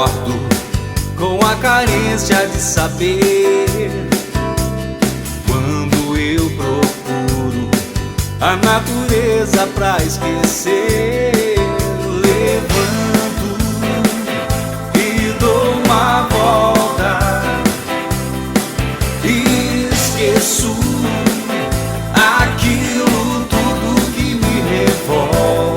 acordo com a carência de saber. Quando eu procuro a natureza pra esquecer, levanto e dou uma volta e esqueço aquilo tudo que me revolta.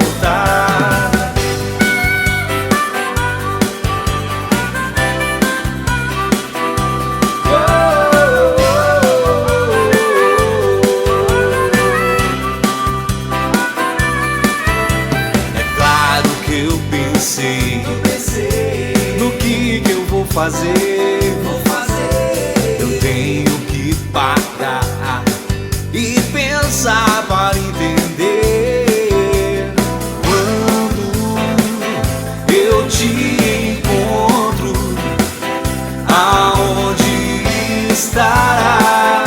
No que eu vou fazer? Eu tenho que parar e pensar para entender. Quando eu te encontro, aonde estará?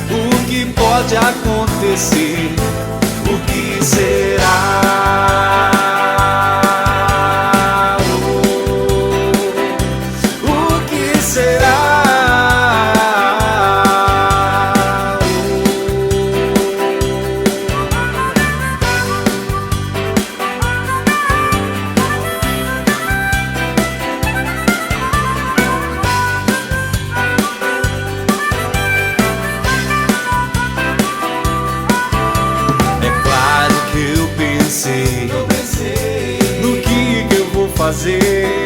O que pode acontecer? O que será? Eu pensei no que eu vou fazer.